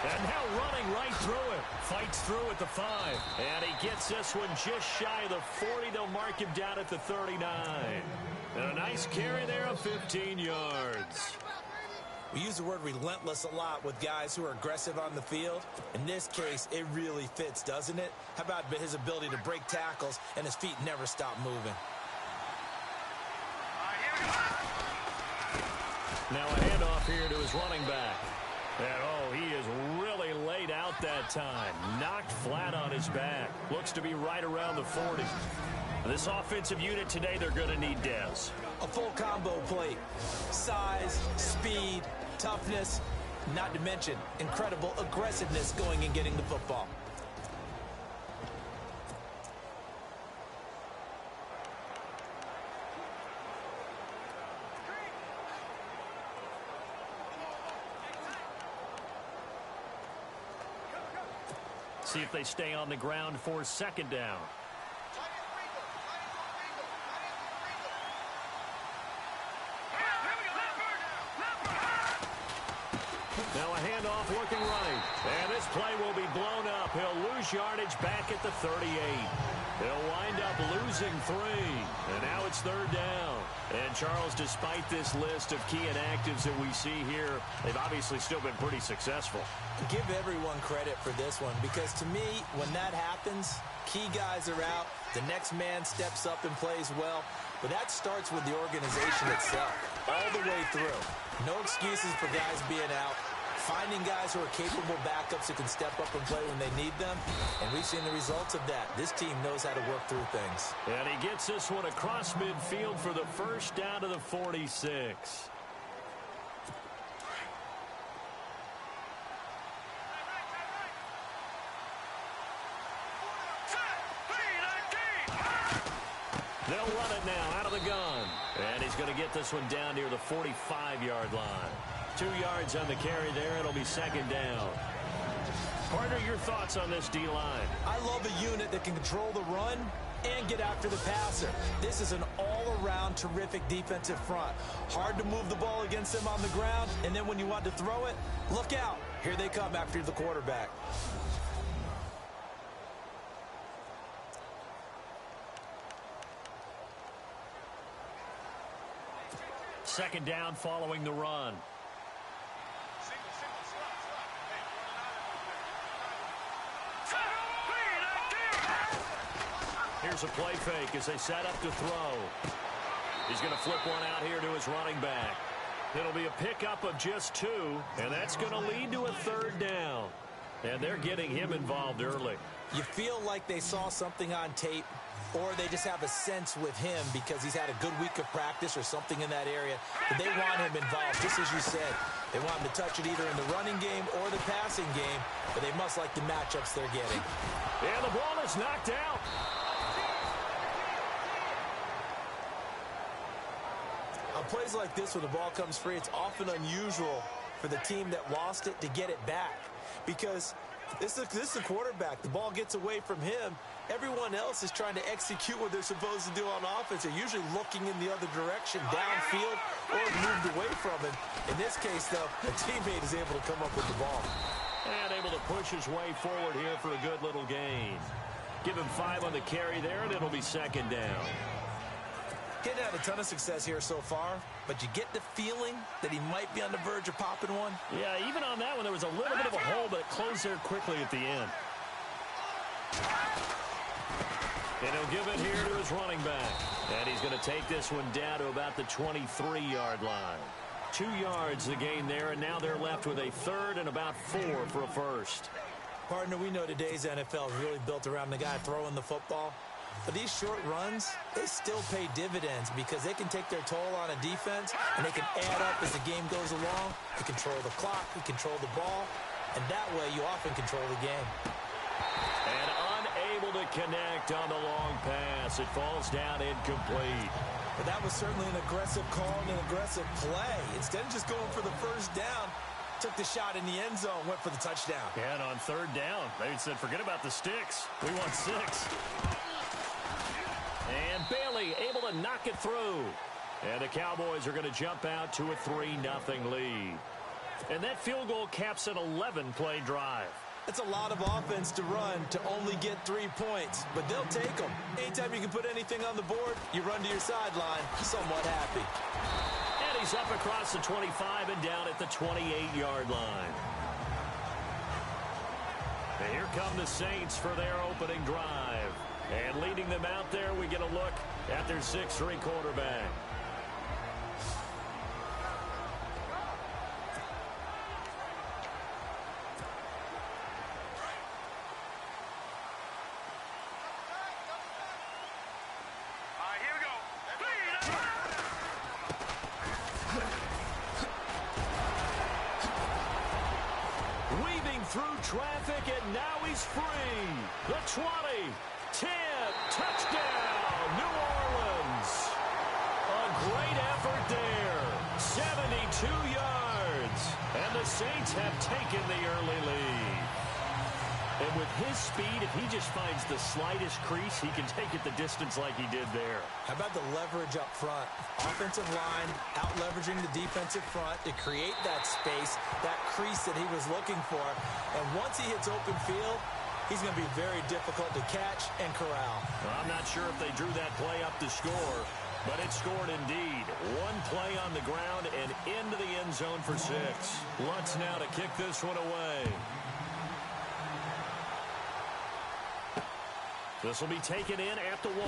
And now running right through it. Fights through at the 5. And he gets this one just shy of the 40. They'll mark him down at the 39. And a nice carry there of 15 yards. We use the word relentless a lot with guys who are aggressive on the field. In this case, it really fits, doesn't it? How about his ability to break tackles and his feet never stop moving? Now a handoff here to his running back. And, oh, he is really laid out that time. Knocked flat on his back. Looks to be right around the 40. This offensive unit today, they're going to need depth. A full combo plate. Size, speed, toughness, not to mention incredible aggressiveness going and getting the football. See if they stay on the ground for second down. Now a handoff looking right. And this play will be blown up. He'll lose yardage back at the 38. He'll wind up losing 3. And now it's third down. And Charles, despite this list of key inactives that we see here, they've obviously still been pretty successful. Give everyone credit for this one, because to me, when that happens, key guys are out, the next man steps up and plays well, but that starts with the organization itself, all the way through. No excuses for guys being out, finding guys who are capable backups who can step up and play when they need them, and we've seen the results of that. This team knows how to work through things. And he gets this one across midfield for the first down to the 46. They'll run it now out of the gun. And he's going to get this one down near the 45-yard line. 2 yards on the carry there. It'll be second down. Partner, your thoughts on this D-line? I love a unit that can control the run and get after the passer. This is an all-around terrific defensive front. Hard to move the ball against them on the ground, and then when you want to throw it, look out. Here they come after the quarterback. Second down following the run. Here's a play fake as they set up to throw. He's going to flip one out here to his running back. It'll be a pickup of just 2, and that's going to lead to a third down. And they're getting him involved early. You feel like they saw something on tape, or they just have a sense with him because he's had a good week of practice or something in that area. But they want him involved, just as you said. They want him to touch it either in the running game or the passing game, but they must like the matchups they're getting. And the ball is knocked out. On plays like this, when the ball comes free, it's often unusual for the team that lost it to get it back, because this is a quarterback. The ball gets away from him. Everyone else is trying to execute what they're supposed to do on offense. They're usually looking in the other direction, downfield, or moved away from him. In this case, though, a teammate is able to come up with the ball. And able to push his way forward here for a good little gain. Give him 5 on the carry there, and it'll be second down. He's had a ton of success here so far, but you get the feeling that he might be on the verge of popping one. Yeah, even on that one, there was a little bit of a hole, but it closed there quickly at the end. And he'll give it here to his running back. And he's going to take this one down to about the 23-yard line. 2 yards the gain there, and now they're left with a third and about 4 for a first. Partner, we know today's NFL is really built around the guy throwing the football. But these short runs, they still pay dividends because they can take their toll on a defense, and they can add up as the game goes along. You control the clock, you control the ball, and that way you often control the game. And unable to connect on the long pass. It falls down incomplete. But that was certainly an aggressive call and an aggressive play. Instead of just going for the first down, took the shot in the end zone, went for the touchdown. Yeah, and on third down, they said, forget about the sticks. We want 6. And Bailey able to knock it through. And the Cowboys are going to jump out to a 3-0 lead. And that field goal caps an 11-play drive. It's a lot of offense to run to only get 3 points, but they'll take them. Anytime you can put anything on the board, you run to your sideline somewhat happy. And he's up across the 25 and down at the 28-yard line. And here come the Saints for their opening drive. And leading them out there, we get a look at their 6'3" quarterback. Through traffic, and now he's free. The 20, 10, touchdown, New Orleans. A great effort there. 72 yards. And the Saints have taken the early lead. And with his speed, if he just finds the slightest crease, he can take it the distance like he did there. How about the leverage up front? Offensive line out-leveraging the defensive front to create that space, that crease that he was looking for. And once he hits open field, he's going to be very difficult to catch and corral. Well, I'm not sure if they drew that play up to score, but it scored indeed. One play on the ground and into the end zone for 6. Lutz now to kick this one away. This will be taken in at the 1.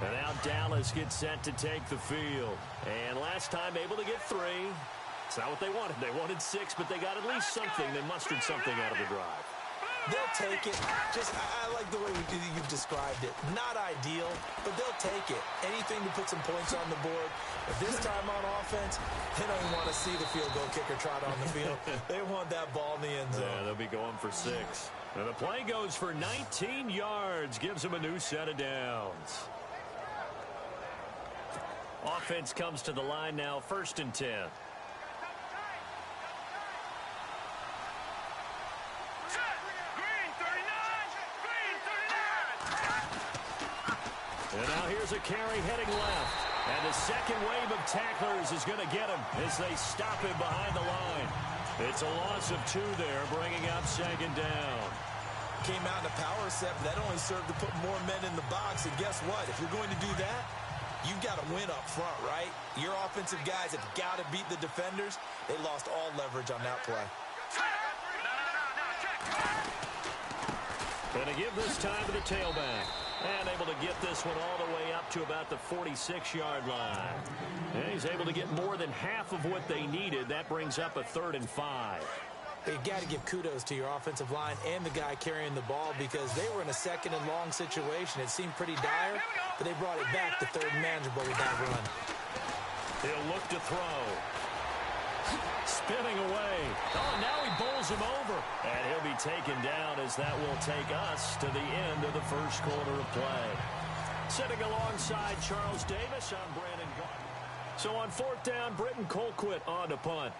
And now Dallas gets set to take the field. And last time able to get 3. It's not what they wanted. They wanted 6, but they got at least something. They mustered something out of the drive. They'll take it. I like the way you've described it. Not ideal, but they'll take it. Anything to put some points on the board. But this time on offense, they don't even want to see the field goal kicker trot on the field. They want that ball in the end zone. Yeah, they'll be going for 6. And the play goes for 19 yards. Gives them a new set of downs. Offense comes to the line now, 1st and 10. And now here's a carry heading left. And the second wave of tacklers is going to get him as they stop him behind the line. It's a loss of 2 there, bringing up 2nd down. Came out in a power set, but that only served to put more men in the box. And guess what? If you're going to do that, you've got to win up front, right? Your offensive guys have got to beat the defenders. They lost all leverage on that play. And to give this time to the tailback. And able to get this one all the way up to about the 46-yard line. And he's able to get more than half of what they needed. That brings up a 3rd and 5. You've got to give kudos to your offensive line and the guy carrying the ball because they were in a 2nd and long situation. It seemed pretty dire, but they brought it back to 3rd and manageable with that run. He'll look to throw. Spinning away. Oh, now he bowls him over. And he'll be taken down as that will take us to the end of the 1st quarter of play. Sitting alongside Charles Davis, I'm Brandon Gardner. So on 4th down, Britton Colquitt on to punt.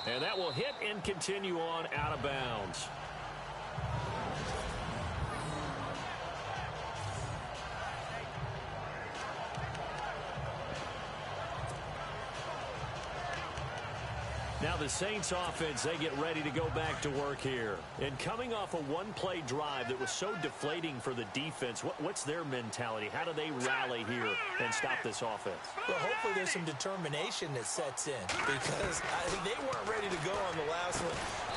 And that will hit and continue on out of bounds. Now the Saints offense, they get ready to go back to work here. And coming off a one-play drive that was so deflating for the defense, what's their mentality? How do they rally here and stop this offense? Well, hopefully there's some determination that sets in because they weren't ready to go on the last one.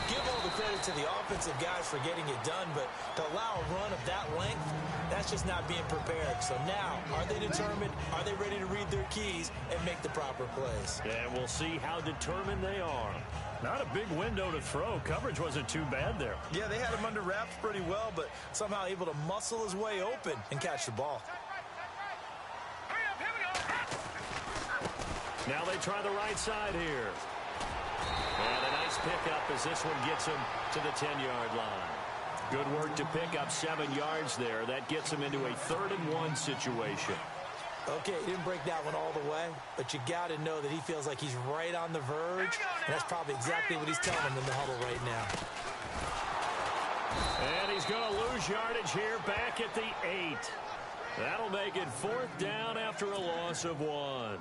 Give all the credit to the offensive guys for getting it done, but to allow a run of that length, that's just not being prepared. So now, are they determined? Are they ready to read their keys and make the proper plays? And we'll see how determined they are. Not a big window to throw. Coverage wasn't too bad there. Yeah, they had him under wraps pretty well, but somehow able to muscle his way open and catch the ball. Now they try the right side here. And a nice pickup as this one gets him to the 10-yard line. Good work to pick up 7 yards there. That gets him into a 3rd-and-1 situation. Okay, he didn't break that one all the way, but you got to know that he feels like he's right on the verge, and that's probably exactly what he's telling him in the huddle right now. And he's going to lose yardage here back at the 8. That'll make it 4th down after a loss of 1.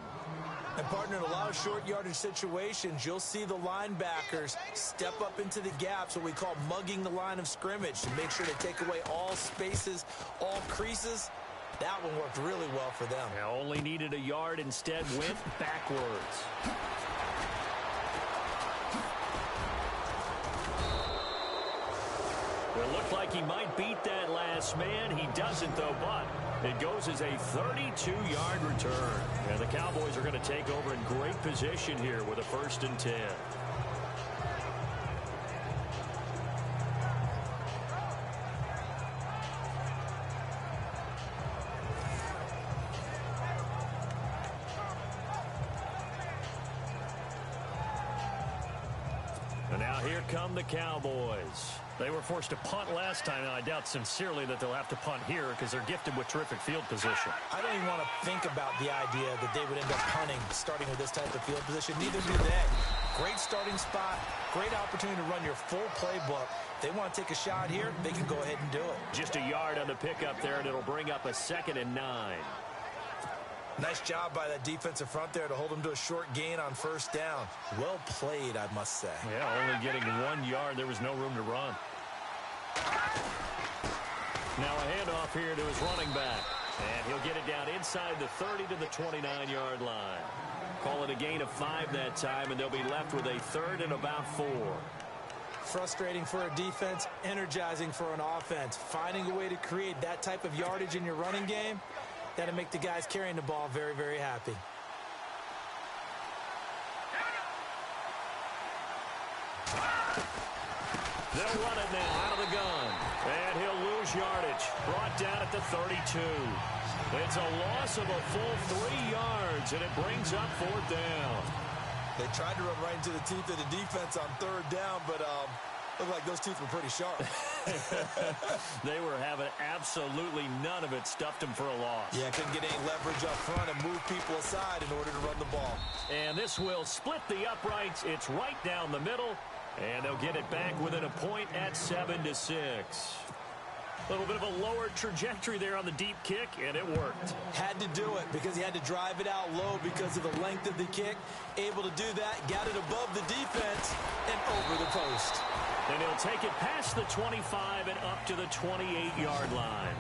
And, partner, in a lot of short yardage situations, you'll see the linebackers step up into the gaps, what we call mugging the line of scrimmage, to make sure they take away all spaces, all creases. That one worked really well for them. Yeah, only needed a yard, instead went backwards. It looked like he might beat that last man. He doesn't, though, but it goes as a 32-yard return. And the Cowboys are going to take over in great position here with a 1st and 10. And now here come the Cowboys. They were forced to punt last time, and I doubt sincerely that they'll have to punt here because they're gifted with terrific field position. I don't even want to think about the idea that they would end up punting starting with this type of field position. Neither do they. Great starting spot, great opportunity to run your full playbook. If they want to take a shot here, they can go ahead and do it. Just a yard on the pickup there, and it'll bring up a 2nd and 9. Nice job by that defensive front there to hold them to a short gain on 1st down. Well played, I must say. Yeah, only getting 1 yard. There was no room to run. Now a handoff here to his running back. And he'll get it down inside the 30 to the 29-yard line. Call it a gain of 5 that time, and they'll be left with a 3rd and about 4. Frustrating for a defense, energizing for an offense. Finding a way to create that type of yardage in your running game, that'll make the guys carrying the ball very, very happy. They'll run it now out of the gun. And he'll lose yardage. Brought down at the 32. It's a loss of a full 3 yards, and it brings up 4th down. They tried to run right into the teeth of the defense on 3rd down, but looked like those teeth were pretty sharp. They were having absolutely none of it. Stuffed him for a loss. Yeah, couldn't get any leverage up front and move people aside in order to run the ball. And this will split the uprights. It's right down the middle. And they'll get it back within a point at 7-6. A little bit of a lower trajectory there on the deep kick, and it worked. Had to do it because he had to drive it out low because of the length of the kick. Able to do that, got it above the defense and over the post. And he'll take it past the 25 and up to the 28-yard line.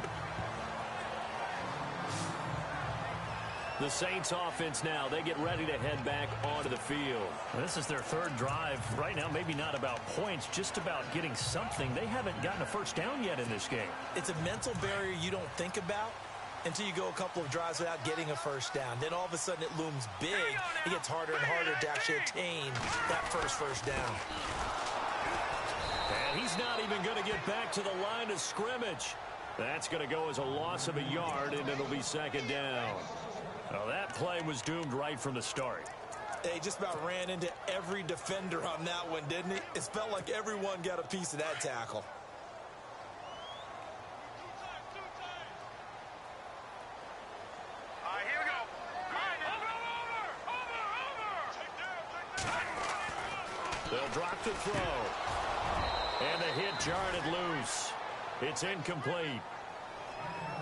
The Saints offense now, they get ready to head back onto the field. This is their 3rd drive. Right now, maybe not about points, just about getting something. They haven't gotten a 1st down yet in this game. It's a mental barrier you don't think about until you go a couple of drives without getting a 1st down. Then all of a sudden it looms big. It gets harder and harder to actually attain that first down. And he's not even going to get back to the line of scrimmage. That's going to go as a loss of a yard, and it'll be 2nd down. Well, that play was doomed right from the start. He just about ran into every defender on that one, didn't he? It felt like everyone got a piece of that tackle. All right, here we go. Over. They'll drop the throw. And the hit jarred it loose. It's incomplete.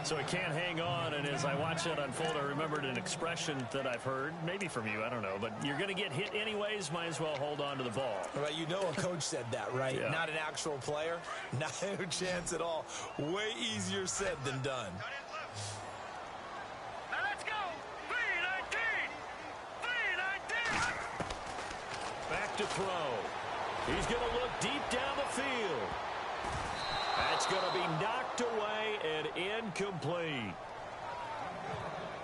So he can't hang on, and as I watch that unfold, I remembered an expression that I've heard, maybe from you, I don't know, but you're going to get hit anyways, might as well hold on to the ball. Right, you know a coach said that, right? Yeah. Not an actual player. Not a chance at all. Way easier said than done. Now let's go. 3-19. Back to throw. He's going to look deep down the field. That's going to be knocked away and incomplete.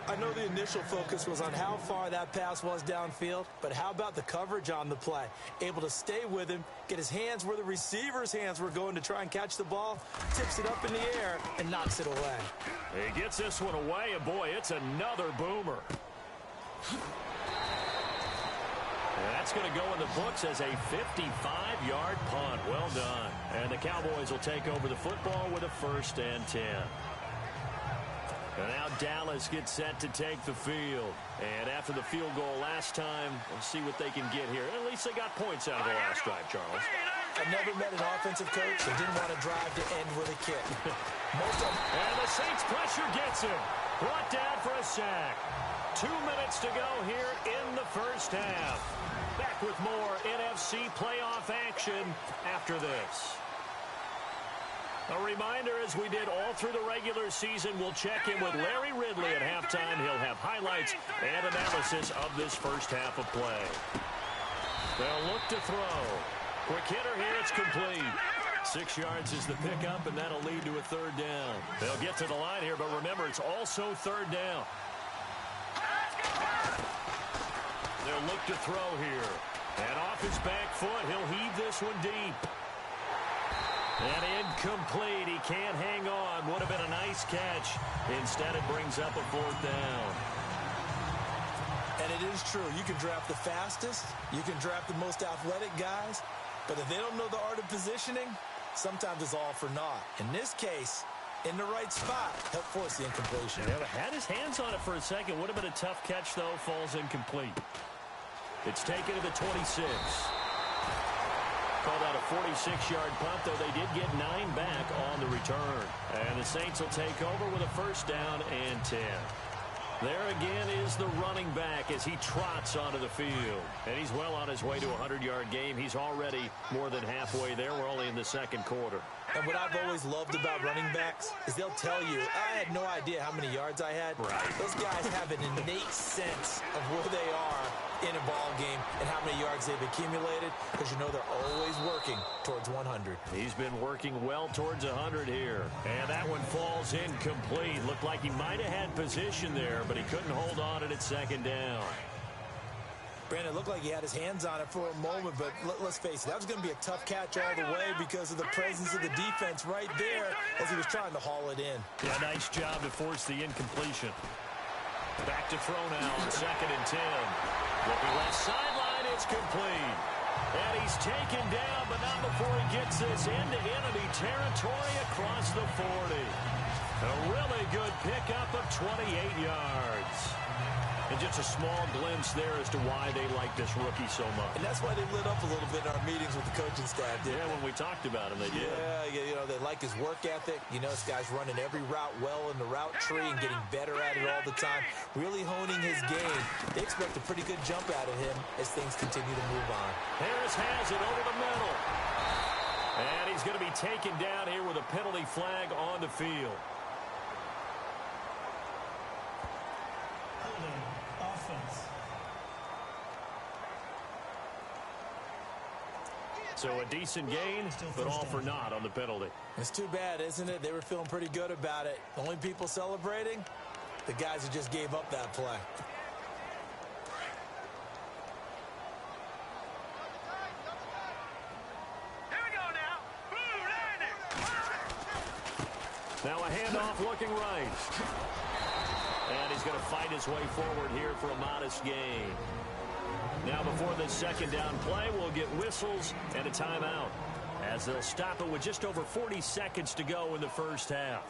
I know the initial focus was on how far that pass was downfield, but how about the coverage on the play? Able to stay with him, get his hands where the receiver's hands were going to try and catch the ball, tips it up in the air, and knocks it away. He gets this one away, and boy, it's another boomer. That's going to go in the books as a 55-yard punt. Well done. And the Cowboys will take over the football with a 1st and 10. And now Dallas gets set to take the field. And after the field goal last time, we'll see what they can get here. At least they got points out of the last drive, Charles. I've never met an offensive coach that didn't want to drive to end with a kick. And the Saints pressure gets him. Brought down for a sack. 2 minutes to go here in the first half. Back with more NFC playoff action after this. A reminder, as we did all through the regular season, we'll check in with Larry Ridley at halftime. He'll have highlights and analysis of this first half of play. They'll look to throw. Quick hitter here, it's complete. 6 yards is the pickup, and that'll lead to a 3rd down. They'll get to the line here, but remember, it's also 3rd down. They'll look to throw here. And off his back foot, he'll heave this one deep. And incomplete. He can't hang on. Would have been a nice catch. Instead, it brings up a 4th down. And it is true. You can draft the fastest. You can draft the most athletic guys. But if they don't know the art of positioning, sometimes it's all for naught. In this case, in the right spot, help force the incompletion. Yeah, had his hands on it for a second. Would have been a tough catch, though. Falls incomplete. It's taken to the 26. Called out a 46-yard punt, though they did get 9 back on the return. And the Saints will take over with a 1st down and 10. There again is the running back as he trots onto the field. And he's well on his way to a 100-yard game. He's already more than halfway there. We're only in the 2nd quarter. And what I've always loved about running backs is they'll tell you, I had no idea how many yards I had. Right. Those guys have an innate sense of where they are in a ball game and how many yards they've accumulated, because you know they're always working towards 100. He's been working well towards 100 here. And that one falls incomplete. Looked like he might have had position there, but he couldn't hold on it at 2nd down. Brandon, it looked like he had his hands on it for a moment, but let's face it, that was going to be a tough catch all the way because of the presence of the defense right there as he was trying to haul it in. Yeah, nice job to force the incompletion. Back to throw now on 2nd and 10. Looking left sideline, it's complete. And he's taken down, but not before he gets this into enemy territory across the 40. A really good pickup of 28 yards. And just a small glimpse there as to why they like this rookie so much. And that's why they lit up a little bit in our meetings with the coaching staff, didn't they? When we talked about him, they did. Yeah, you know, they like his work ethic. You know, this guy's running every route well in the route tree and getting better at it all the time, really honing his game. They expect a pretty good jump out of him as things continue to move on. Harris has it over the middle. And he's going to be taken down here with a penalty flag on the field. So a decent gain, but all for naught on the penalty. It's too bad, isn't it? They were feeling pretty good about it. The only people celebrating, the guys who just gave up that play. Here we go now. Blue 90. Now a handoff looking right. And he's going to fight his way forward here for a modest gain. Now before this 2nd down play, we'll get whistles and a timeout as they'll stop it with just over 40 seconds to go in the first half.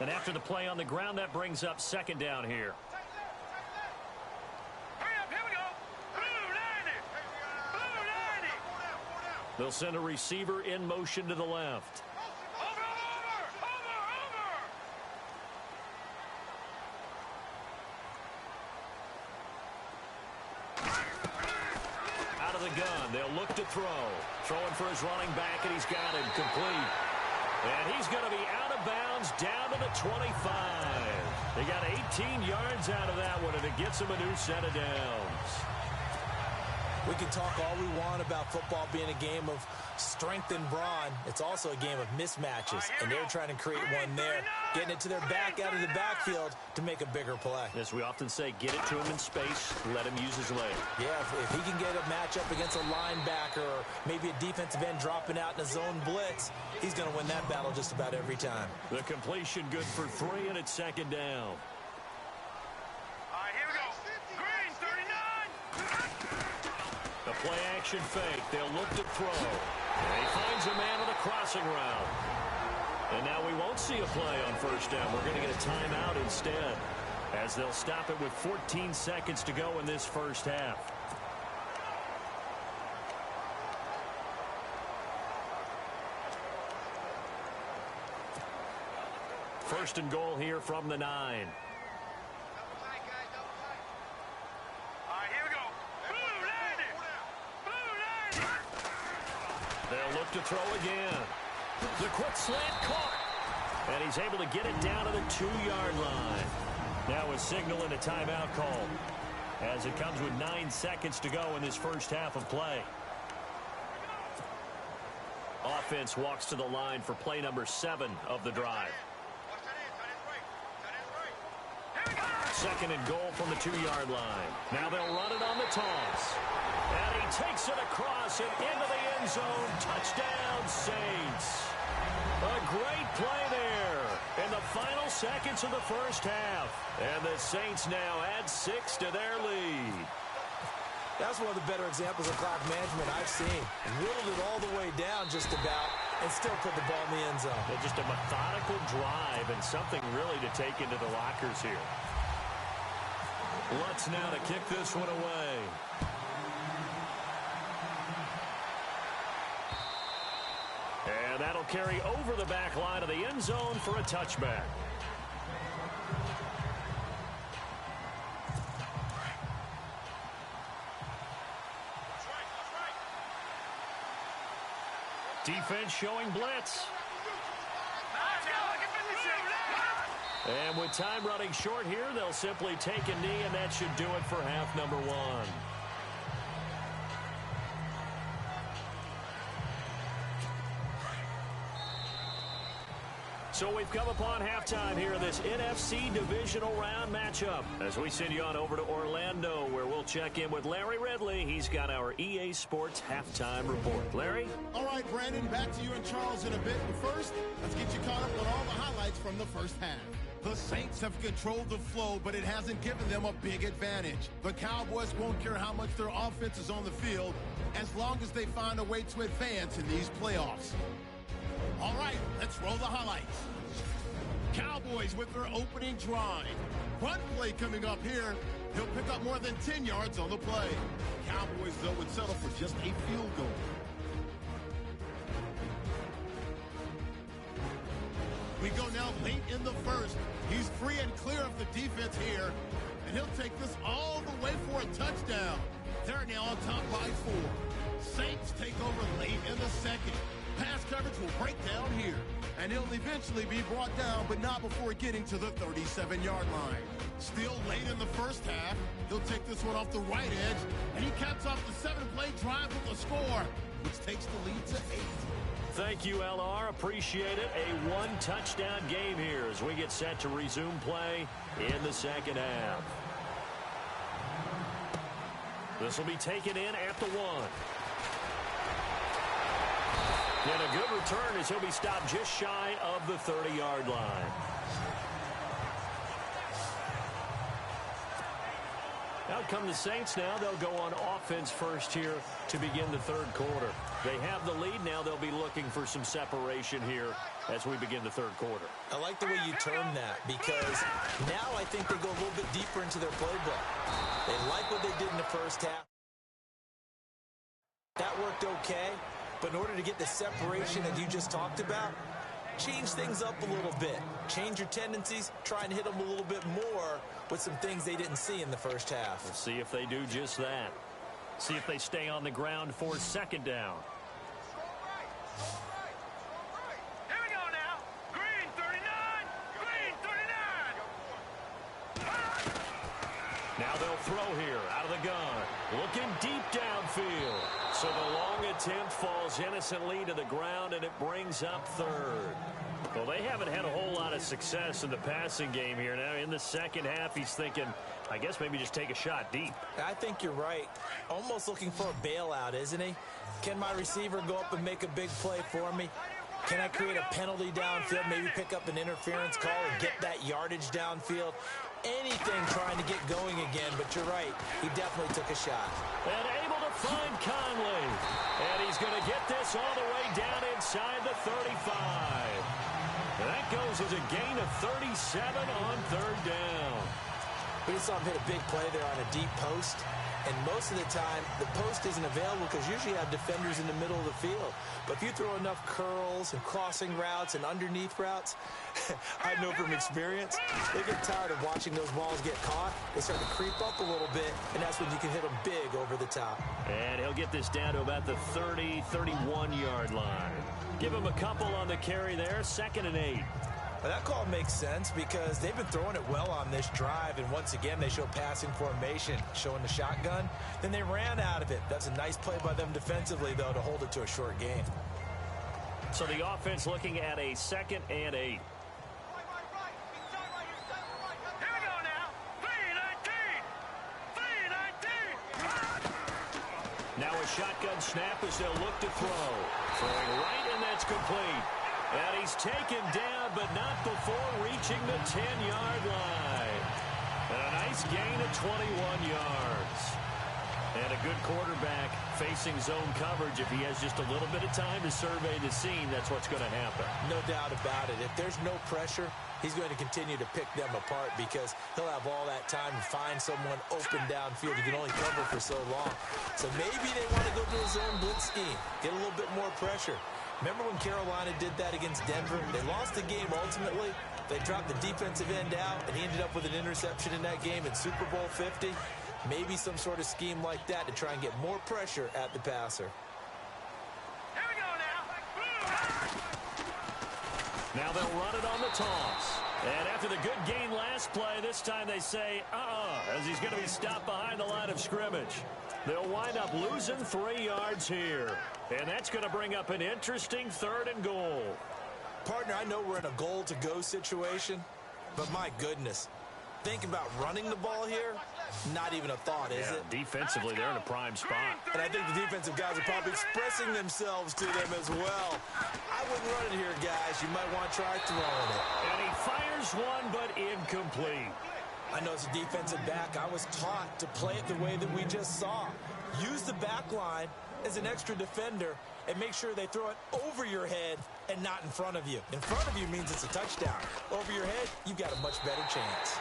And after the play on the ground, that brings up 2nd down here. Hurry up, here we go. Blue 90. Blue 90. They'll send a receiver in motion to the left. Gun. They'll look to throw. Throwing for his running back, and he's got him complete. And he's going to be out of bounds down to the 25. They got 18 yards out of that one, and it gets him a new set of downs. We can talk all we want about football being a game of strength and brawn. It's also a game of mismatches, and they're trying to create one there, getting it to their back out of the backfield to make a bigger play. As we often say, get it to him in space, let him use his leg. Yeah, if he can get a matchup against a linebacker or maybe a defensive end dropping out in a zone blitz, he's going to win that battle just about every time. The completion good for 3, and it's second down. Here we go. Green, 39. The play-action fake. They'll look to throw. And he finds a man on the crossing route. And now we won't see a play on first down. We're going to get a timeout instead, as they'll stop it with 14 seconds to go in this first half. First and goal here from the 9. Here we go. Blue landed. Blue landed. They'll look to throw again. The quick slant caught. And he's able to get it down to the 2-yard line. Now a signal and a timeout call, as it comes with 9 seconds to go in this first half of play. Offense walks to the line for play number 7 of the drive. Second and goal from the 2-yard line. Now they'll run it on the toss. And he takes it across and into the end zone. Touchdown, Saints. A great play there in the final seconds of the first half. And the Saints now add 6 to their lead. That's one of the better examples of clock management I've seen. Whittled it all the way down just about and still put the ball in the end zone. Yeah, just a methodical drive and something really to take into the lockers here. Lutz now to kick this one away. And that'll carry over the back line of the end zone for a touchback. Defense showing blitz. And with time running short here, they'll simply take a knee, and that should do it for half number 1. So we've come upon halftime here in this NFC divisional round matchup, as we send you on over to Orlando, where we'll check in with Larry Ridley. He's got our EA Sports halftime report. Larry? All right, Brandon, back to you and Charles in a bit. But first, let's get you caught up on all the highlights from the first half. The Saints have controlled the flow, but it hasn't given them a big advantage. The Cowboys won't care how much their offense is on the field, as long as they find a way to advance in these playoffs. All right, let's roll the highlights. Cowboys with their opening drive. Run play coming up here. He'll pick up more than 10 yards on the play. Cowboys, though, would settle for just a field goal. We go now late in the first. He's free and clear of the defense here, and he'll take this all the way for a touchdown. They're now on top by 4. Saints take over late in the second. Pass coverage will break down here, and he'll eventually be brought down, but not before getting to the 37-yard line. Still late in the first half, he'll take this one off the right edge, and he caps off the 7-play drive with a score, which takes the lead to 8. Thank you, LR. Appreciate it. A 1-touchdown game here as we get set to resume play in the second half. This will be taken in at the 1. And a good return as he'll be stopped just shy of the 30-yard line. Out come the Saints now. They'll go on offense first here to begin the third quarter. They have the lead now. They'll be looking for some separation here as we begin the third quarter. I like the way you term that, because now I think they go a little bit deeper into their playbook. They like what they did in the first half. That worked okay, but in order to get the separation that you just talked about, change things up a little bit. Change your tendencies, try and hit them a little bit more with some things they didn't see in the first half. We'll see if they do just that. See if they stay on the ground for second down. Here we go now. Green 39. Green 39. Now they'll They'll throw here out of the gun. Looking deep downfield. So the long attempt falls innocently to the ground, and it brings up third. Well, they haven't had a whole lot of success in the passing game here. Now, in the second half, he's thinking, I guess maybe just take a shot deep. I think you're right. Almost looking for a bailout, isn't he? Can my receiver go up and make a big play for me? Can I create a penalty downfield, maybe pick up an interference call and get that yardage downfield? Anything trying to get going again, but you're right. He definitely took a shot. And able to find Conley. And he's going to get this all the way down inside the 35. And that goes as a gain of 37 on third down. We just saw him hit a big play there on a deep post. And most of the time, the post isn't available because usually you have defenders in the middle of the field. But if you throw enough curls and crossing routes and underneath routes, I know from experience, they get tired of watching those balls get caught. They start to creep up a little bit, and that's when you can hit them big over the top. And he'll get this down to about the 30, 31-yard line. Give him a couple on the carry there, 2nd and 8. Well, that call makes sense because they've been throwing it well on this drive, and once again, they show passing formation, showing the shotgun. Then they ran out of it. That's a nice play by them defensively, though, to hold it to a short gain. So the offense looking at a 2nd and 8. Here we go now. 3-19. Now a shotgun snap as they'll look to throw. Throwing right, and that's complete. And he's taken down, but not before reaching the 10-yard line. And a nice gain of 21 yards. And a good quarterback facing zone coverage. If he has just a little bit of time to survey the scene, that's what's going to happen. No doubt about it. If there's no pressure, he's going to continue to pick them apart because he'll have all that time to find someone open downfield. You can only cover for so long. So maybe they want to go to a zone blitz scheme, get a little bit more pressure. Remember when Carolina did that against Denver? They lost the game ultimately. They dropped the defensive end out, and he ended up with an interception in that game in Super Bowl 50. Maybe some sort of scheme like that to try and get more pressure at the passer. Here we go now. Now they'll run it on the toss. And after the good gain last play, this time they say, as he's going to be stopped behind the line of scrimmage. They'll wind up losing 3 yards here. And that's going to bring up an interesting 3rd and goal. Partner, I know we're in a goal-to-go situation, but my goodness. Think about running the ball here. Not even a thought, is it? Defensively, they're in a prime spot. And I think the defensive guys are probably expressing themselves to them as well. I wouldn't run it here, guys. You might want to try throwing it. And he fires one, but incomplete. I know as a defensive back, I was taught to play it the way that we just saw. Use the back line as an extra defender and make sure they throw it over your head and not in front of you. In front of you means it's a touchdown. Over your head, you've got a much better chance.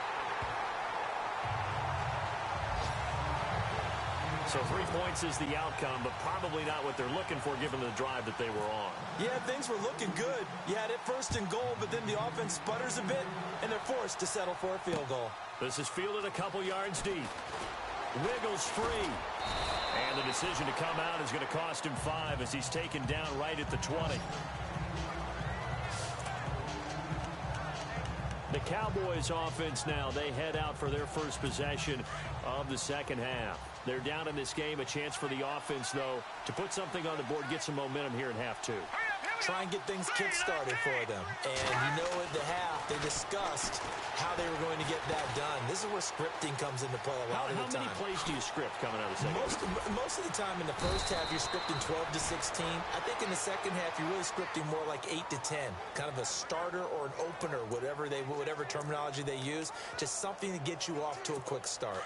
So 3 points is the outcome, but probably not what they're looking for given the drive that they were on. Yeah, things were looking good. You had it 1st and goal, but then the offense sputters a bit, and they're forced to settle for a field goal. This is fielded a couple yards deep. Wiggles free. And the decision to come out is going to cost him 5 as he's taken down right at the 20. The Cowboys offense now, they head out for their first possession of the second half. They're down in this game. A chance for the offense, though, to put something on the board, get some momentum here in half 2. Try and get things kick-started for them. And you know at the half, they discussed how they were going to get that done. This is where scripting comes into play a lot of the time. How many plays do you script coming out of the second half? Most of the time in the first half, you're scripting 12 to 16. I think in the second half, you're really scripting more like 8 to 10. Kind of a starter or an opener, whatever terminology they use. Just something to get you off to a quick start.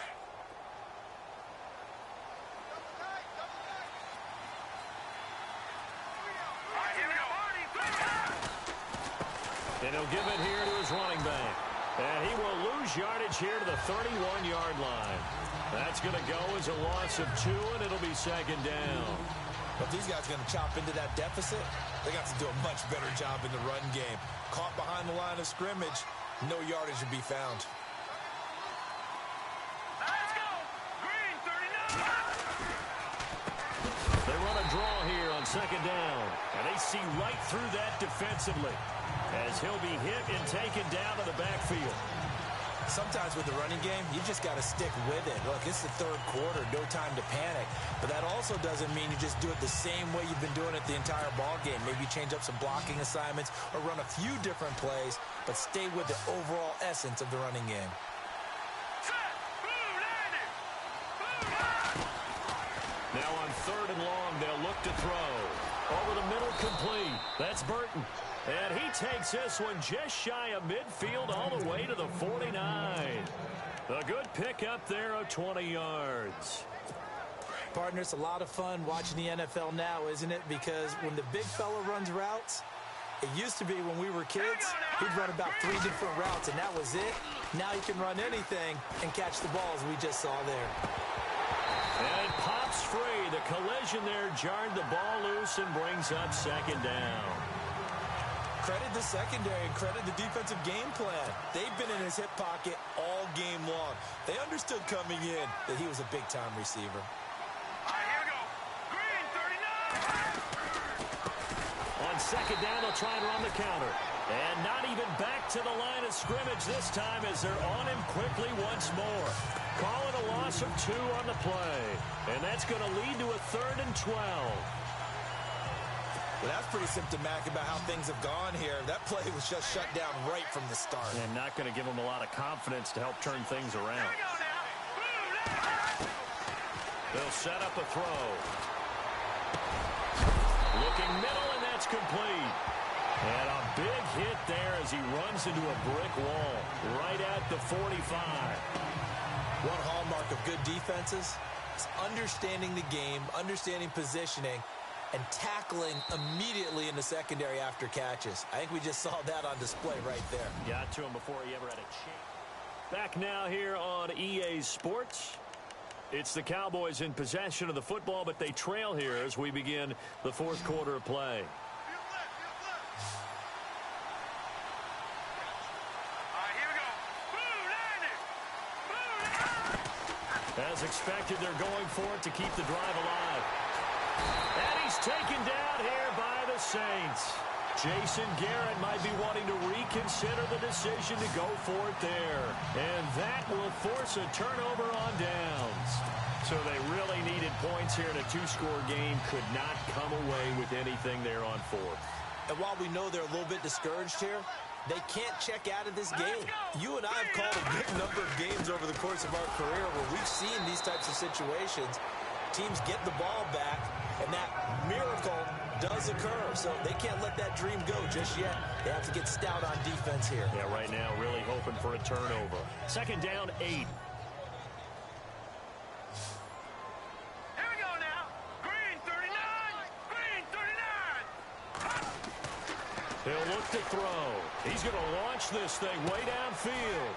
And he'll give it here to his running back. And he will lose yardage here to the 31-yard line. That's going to go as a loss of 2, and it'll be 2nd down. But these guys are going to chop into that deficit. They got to do a much better job in the run game. Caught behind the line of scrimmage, no yardage to be found. Let's go. Green 39. They run a draw here on 2nd down. And they see right through that defensively as he'll be hit and taken down to the backfield. Sometimes with the running game, you just got to stick with it. Look, it's the third quarter, no time to panic. But that also doesn't mean you just do it the same way you've been doing it the entire ball game. Maybe change up some blocking assignments or run a few different plays, but stay with the overall essence of the running game. Now on 3rd and long, they'll look to throw. Over the middle, complete. That's Burton. And he takes this one just shy of midfield all the way to the 49. A good pickup there of 20 yards. Partner, it's a lot of fun watching the NFL now, isn't it? Because when the big fella runs routes, it used to be when we were kids, he'd run about 3 different routes, and that was it. Now he can run anything and catch the ball, as we just saw there. And it pops free. The collision there jarred the ball loose and brings up 2nd down. Credit the secondary and credit the defensive game plan. They've been in his hip pocket all game long. They understood coming in that he was a big-time receiver. All right, here we go. Green, 39. On 2nd down, they'll try and run the counter. And not even back to the line of scrimmage this time as they're on him quickly once more. Calling a loss of 2 on the play. And that's going to lead to a 3rd and 12. Well, that's pretty symptomatic about how things have gone here. That play was just shut down right from the start. And not going to give them a lot of confidence to help turn things around. Here we go now. They'll set up a throw. Looking middle, and that's complete. And a big hit there as he runs into a brick wall right at the 45. One hallmark of good defenses is understanding the game, understanding positioning, and tackling immediately in the secondary after catches. I think we just saw that on display right there. Got to him before he ever had a chance. Back now here on EA Sports. It's the Cowboys in possession of the football, but they trail here as we begin the 4th quarter of play. As expected, they're going for it to keep the drive alive. And he's taken down here by the Saints. Jason Garrett might be wanting to reconsider the decision to go for it there. And that will force a turnover on downs. So they really needed points here in a 2-score game. Could not come away with anything there on 4th. And while we know they're a little bit discouraged here, they can't check out of this game. You and I have called a good number of games over the course of our career where we've seen these types of situations. Teams get the ball back, and that miracle does occur. So they can't let that dream go just yet. They have to get stout on defense here. Yeah, right now really hoping for a turnover. 2nd down, 8. He'll look to throw. He's going to launch this thing way downfield.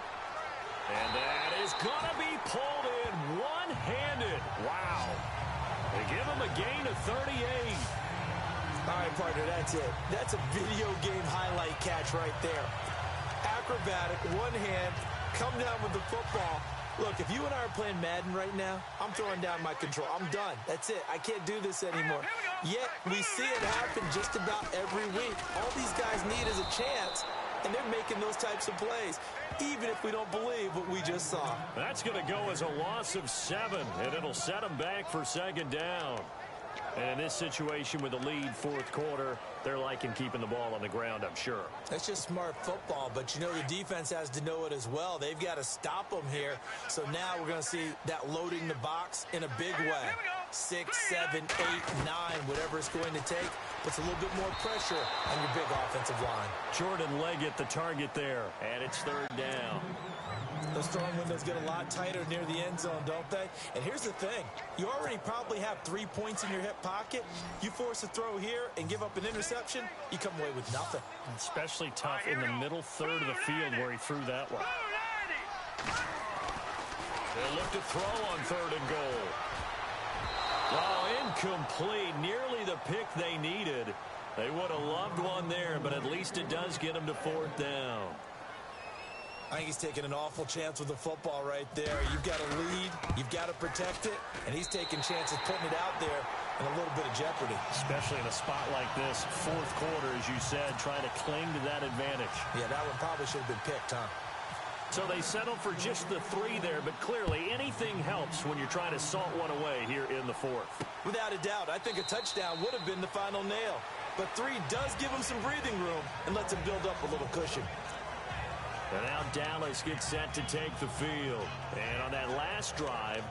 And that is going to be pulled in one-handed. Wow. They give him a gain of 38. All right, partner, that's it. That's a video game highlight catch right there. Acrobatic, one hand, come down with the football. Look, if you and I are playing Madden right now, I'm throwing down my control. I'm done. That's it. I can't do this anymore. Yet, we see it happen just about every week. All these guys need is a chance, and they're making those types of plays, even if we don't believe what we just saw. That's going to go as a loss of 7, and it'll set them back for 2nd down. And in this situation with the lead 4th quarter, they're liking keeping the ball on the ground, I'm sure. That's just smart football, but you know the defense has to know it as well. They've got to stop them here. So now we're going to see that loading the box in a big way. 6, 7, 8, 9, whatever it's going to take, puts a little bit more pressure on your big offensive line. Jordan Leggett, the target there, and it's 3rd down. Those throwing windows get a lot tighter near the end zone, don't they? And here's the thing. You already probably have 3 points in your hip pocket. You force a throw here and give up an interception, you come away with nothing. Especially tough in the middle 3rd of the field where he threw that one. They'll look to throw on 3rd and goal. Oh, incomplete. Nearly the pick they needed. They would have loved one there, but at least it does get them to 4th down. I think he's taking an awful chance with the football right there. You've got to lead, you've got to protect it, and he's taking chances putting it out there in a little bit of jeopardy. Especially in a spot like this, 4th quarter, as you said, trying to cling to that advantage. Yeah, that one probably should have been picked, huh? So they settle for just the 3 there, but clearly anything helps when you're trying to salt one away here in the 4th. Without a doubt, I think a touchdown would have been the final nail. But 3 does give him some breathing room and lets him build up a little cushion. And now Dallas gets set to take the field. And on that last drive,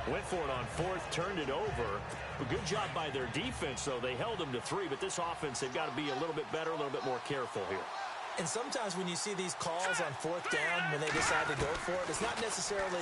went for it on 4th, turned it over. A good job by their defense, though. They held them to 3, but this offense, they've got to be a little bit better, a little bit more careful here. And sometimes when you see these calls on 4th down, when they decide to go for it, it's not necessarily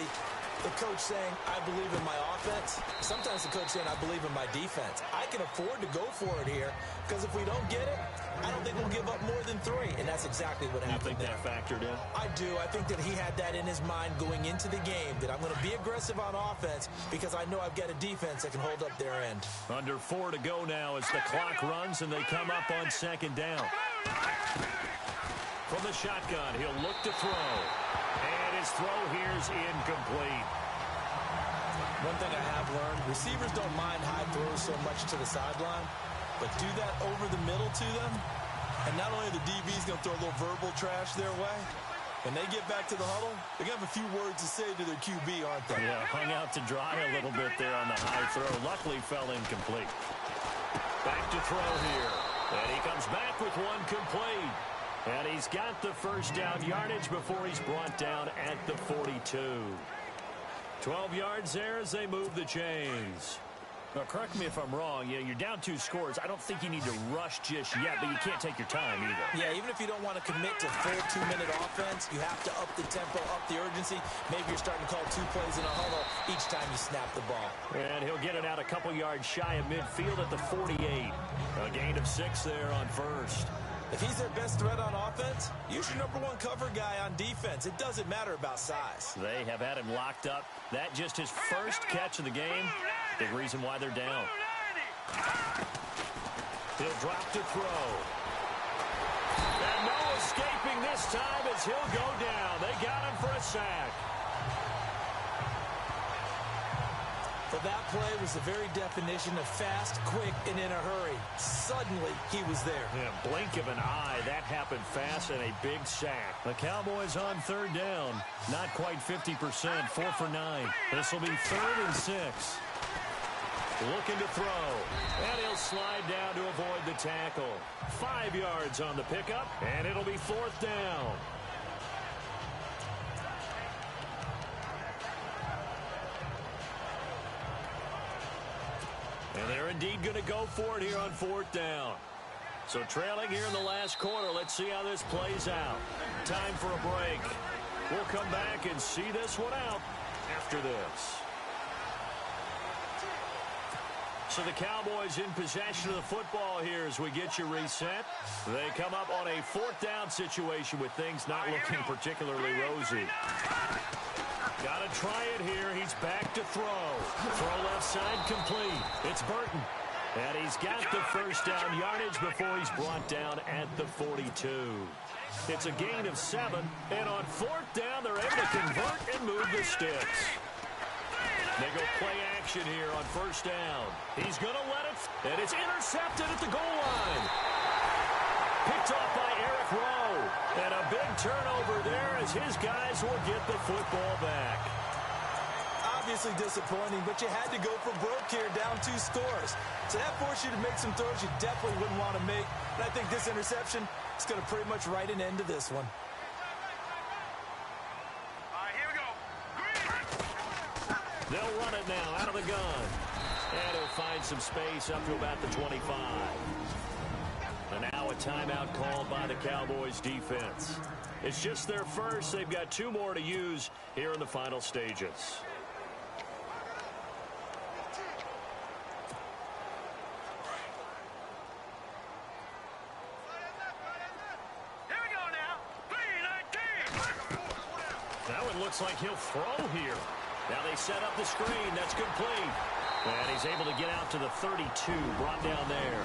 the coach saying, I believe in my offense. Sometimes the coach saying, I believe in my defense. I can afford to go for it here because if we don't get it, I don't think we'll give up more than 3. And that's exactly what happened. You think that factored in? I do. I think that he had that in his mind going into the game, that I'm going to be aggressive on offense because I know I've got a defense that can hold up their end. Under 4 to go now as the clock runs and they come up on 2nd down. From the shotgun, he'll look to throw. And his throw here's incomplete. One thing I have learned, receivers don't mind high throws so much to the sideline, but do that over the middle to them, and not only the DB's going to throw a little verbal trash their way, when they get back to the huddle, they're going to have a few words to say to their QB, aren't they? Yeah, hung out to dry a little bit there on the high throw. Luckily fell incomplete. Back to throw here. And he comes back with one complete. And he's got the first down yardage before he's brought down at the 42. 12 yards there as they move the chains. Now, correct me if I'm wrong. Yeah, you're down 2 scores. I don't think you need to rush just yet, but you can't take your time either. Yeah, even if you don't want to commit to full 2-minute offense, you have to up the tempo, up the urgency. Maybe you're starting to call 2 plays in a huddle each time you snap the ball. And he'll get it out a couple yards shy of midfield at the 48. A gain of 6 there on 1st. If he's their best threat on offense, use your #1 cover guy on defense. It doesn't matter about size. They have had him locked up. That just his first catch of the game. Big reason why they're down. He'll drop to throw. And no escaping this time as he'll go down. They got him for a sack. Well, that play was the very definition of fast, quick, and in a hurry. Suddenly, he was there. Yeah, blink of an eye. That happened fast and a big sack. The Cowboys on 3rd down. Not quite 50%. 4 for 9. This will be 3rd and 6. Looking to throw. And he'll slide down to avoid the tackle. 5 yards on the pickup. And it'll be 4th down. And they're indeed going to go for it here on 4th down. So trailing here in the last quarter. Let's see how this plays out. Time for a break. We'll come back and see this one out after this. So the Cowboys in possession of the football here as we get you reset. They come up on a 4th down situation with things not looking particularly rosy. Got to try it here. He's back to throw. Throw left side complete. It's Burton. And he's got the first down yardage before he's brought down at the 42. It's a gain of 7. And on 4th down, they're able to convert and move the sticks. They go play action here on 1st down. He's going to let it. And it's intercepted at the goal line. Picked off by Eric Rowe. And a big turnover there as his guys will get the football back. Obviously disappointing, but you had to go for broke here, down 2 scores. So that forced you to make some throws you definitely wouldn't want to make. And I think this interception is going to pretty much write an end to this one. Here we go. They'll run it now out of the gun. And he'll find some space up to about the 25. And now a timeout called by the Cowboys defense. It's just their first. They've got 2 more to use here in the final stages. Here we go now. 3-19. Now it looks like he'll throw here. Now they set up the screen. That's complete. And he's able to get out to the 32. Brought down there.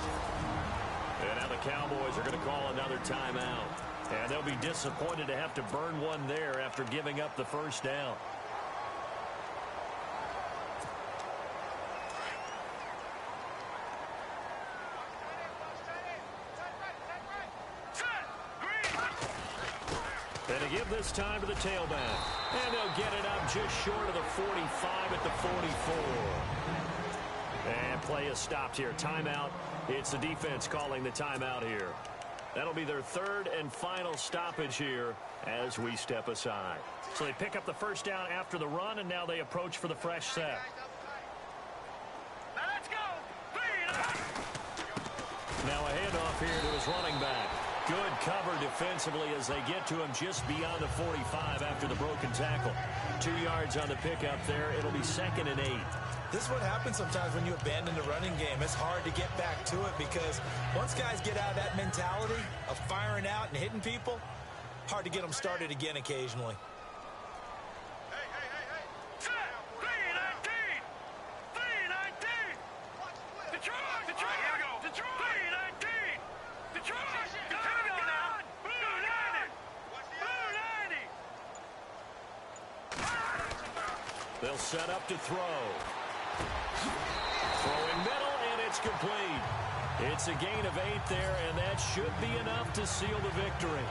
And now the Cowboys are going to call another timeout. And they'll be disappointed to have to burn one there after giving up the first down. And to give this time to the tailback. And they'll get it up just short of the 45 at the 44. And play is stopped here. Timeout. It's the defense calling the timeout here. That'll be their third and final stoppage here as we step aside. So they pick up the first down after the run, and now they approach for the fresh set. Now let's go. Now a handoff here to his running back. Good cover defensively as they get to him just beyond the 45 after the broken tackle. 2 yards on the pickup there. It'll be 2nd and 8. This is what happens sometimes when you abandon the running game. It's hard to get back to it because once guys get out of that mentality of firing out and hitting people, hard to get them started again occasionally. Set. 319. 319. Detroit. Detroit. Here we go. Detroit. 319. Detroit. Go now. Blue 90. Blue 90. They'll set up to throw. Throwing middle, and it's complete. It's a gain of 8 there, and that should be enough to seal the victory.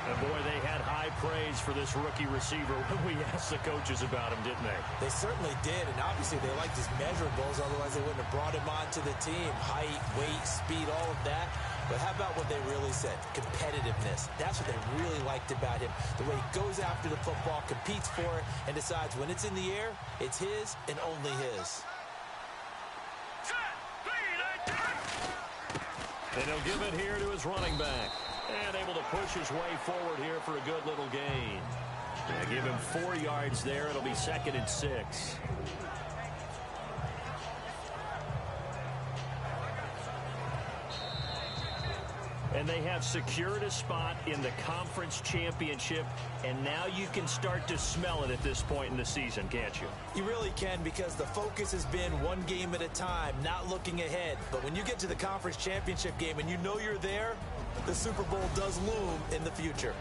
And, boy, they had high praise for this rookie receiver when we asked the coaches about him, didn't they? They certainly did, and obviously they liked his measurables, otherwise they wouldn't have brought him onto the team. Height, weight, speed, all of that. But how about what they really said? Competitiveness. That's what they really liked about him. The way he goes after the football, competes for it, and decides when it's in the air, it's his and only his. And he'll give it here to his running back. And able to push his way forward here for a good little gain. They give him 4 yards there. It'll be 2nd and 6. And they have secured a spot in the conference championship, and now you can start to smell it at this point in the season, can't you? You really can, because the focus has been one game at a time, not looking ahead. But when you get to the conference championship game and you know you're there, the Super Bowl does loom in the future.